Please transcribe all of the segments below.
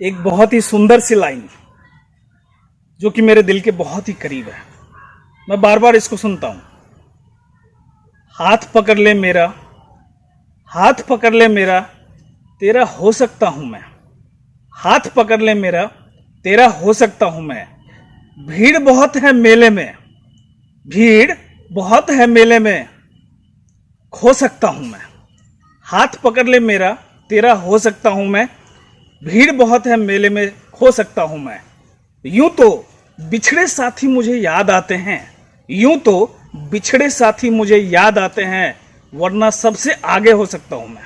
एक बहुत ही सुंदर सी लाइन जो कि मेरे दिल के बहुत ही करीब है। मैं बार बार इसको सुनता हूं। हाथ पकड़ ले मेरा, हाथ पकड़ ले मेरा, तेरा हो सकता हूं मैं। हाथ पकड़ ले मेरा, तेरा हो सकता हूं मैं। भीड़ बहुत है मेले में, भीड़ बहुत है मेले में, खो सकता हूं मैं। हाथ पकड़ ले मेरा, तेरा हो सकता हूं मैं। भीड़ बहुत है मेले में, खो सकता हूं मैं। यूं तो बिछड़े साथी मुझे याद आते हैं, यूं तो बिछड़े साथी मुझे याद आते हैं, वरना सबसे आगे हो सकता हूं मैं,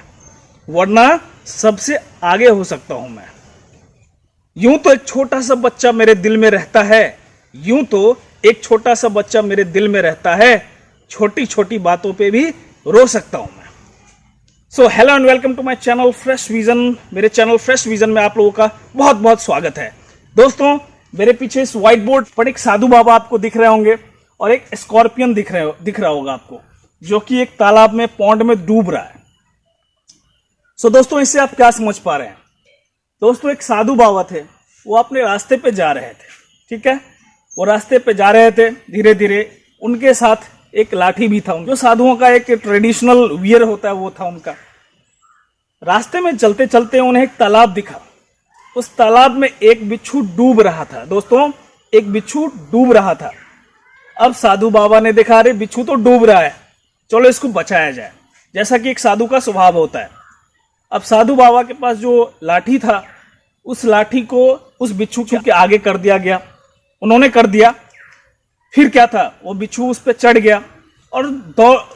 वरना सबसे आगे हो सकता हूं मैं। यूं तो एक छोटा सा बच्चा मेरे दिल में रहता है, यूं तो एक छोटा सा बच्चा मेरे दिल में रहता है, छोटी छोटी बातों पे भी रो सकता हूं मैं। So hello and welcome to my channel fresh vision. मेरे चैनल फ्रेश विजन में आप लोगों का बहुत बहुत स्वागत है। दोस्तों, मेरे पीछे इस व्हाइट बोर्ड पर एक साधु बाबा आपको दिख रहे होंगे और एक स्कॉर्पियन दिख रहा होगा आपको, जो कि एक तालाब में, पॉन्ड में डूब रहा है। सो दोस्तों, इससे आप क्या समझ पा रहे हैं? दोस्तों, एक साधु बाबा थे, वो अपने रास्ते पे जा रहे थे। ठीक है, वो रास्ते पे जा रहे थे, धीरे धीरे उनके साथ एक लाठी भी था। जो साधुओं का एक ट्रेडिशनल वियर होता है वो था उनका। रास्ते में चलते चलते उन्हें एक तालाब दिखा। उस तालाब में एक बिच्छू डूब रहा था। दोस्तों, एक बिच्छू डूब रहा था। अब साधु बाबा ने देखा, अरे बिच्छू तो डूब रहा है, चलो इसको बचाया जाए, जैसा कि एक साधु का स्वभाव होता है। अब साधु बाबा के पास जो लाठी था, उस लाठी को उस बिच्छू के आगे कर दिया गया। उन्होंने कर दिया। फिर क्या था, वो बिच्छू उस पर चढ़ गया और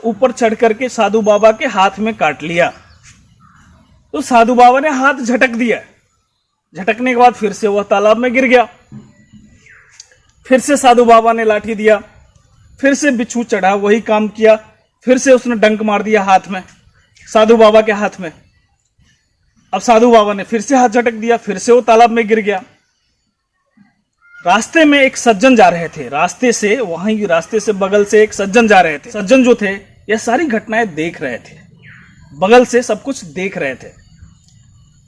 ऊपर चढ़ करके साधु बाबा के हाथ में काट लिया। तो साधु बाबा ने हाथ झटक दिया। झटकने के बाद फिर से वह तालाब में गिर गया। फिर से साधु बाबा ने लाठी दिया, फिर से बिच्छू चढ़ा, वही काम किया। फिर से उसने डंक मार दिया हाथ में, साधु बाबा के हाथ में। अब साधु बाबा ने फिर से हाथ झटक दिया, फिर से वो तालाब में गिर गया। रास्ते में एक सज्जन जा रहे थे, रास्ते से बगल से एक सज्जन जा रहे थे। सज्जन जो थे, यह सारी घटनाएं देख रहे थे, बगल से सब कुछ देख रहे थे।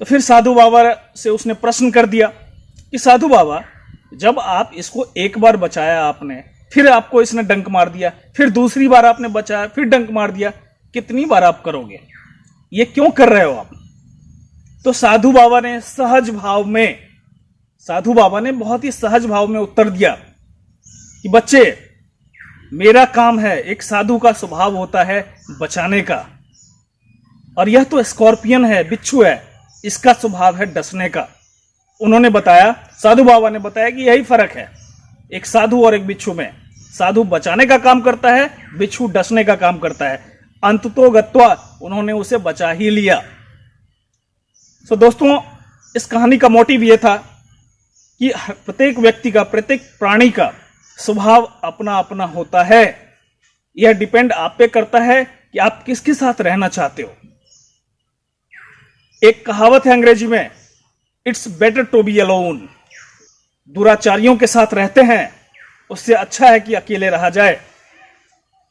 तो फिर साधु बाबा से उसने प्रश्न कर दिया कि साधु बाबा, जब आप इसको एक बार बचाया आपने, फिर आपको इसने डंक मार दिया, फिर दूसरी बार आपने बचाया, फिर डंक मार दिया, कितनी बार आप करोगे? ये क्यों कर रहे हो आप? तो साधु बाबा ने बहुत ही सहज भाव में उत्तर दिया कि बच्चे, मेरा काम है, एक साधु का स्वभाव होता है बचाने का, और यह तो स्कॉर्पियन है, बिच्छू है, इसका स्वभाव है डसने का। उन्होंने बताया, साधु बाबा ने बताया कि यही फर्क है एक साधु और एक बिच्छू में। साधु बचाने का काम करता है, बिच्छू डसने का काम करता है। अंततो गत्वा उन्होंने उसे बचा ही लिया। सो दोस्तों, इस कहानी का मोटिव यह था कि प्रत्येक व्यक्ति का, प्रत्येक प्राणी का स्वभाव अपना अपना होता है। यह डिपेंड आप पे करता है कि आप किसके साथ रहना चाहते हो। एक कहावत है अंग्रेजी में, it's better to be alone. दुराचारियों के साथ रहते हैं, उससे अच्छा है कि अकेले रहा जाए।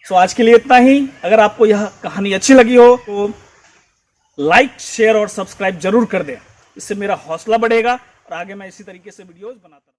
सो आज के लिए इतना ही। अगर आपको यह कहानी अच्छी लगी हो तो लाइक, शेयर और सब्सक्राइब जरूर कर दें। इससे मेरा हौसला बढ़ेगा और आगे मैं इसी तरीके से वीडियोस बनाता रहूंगा।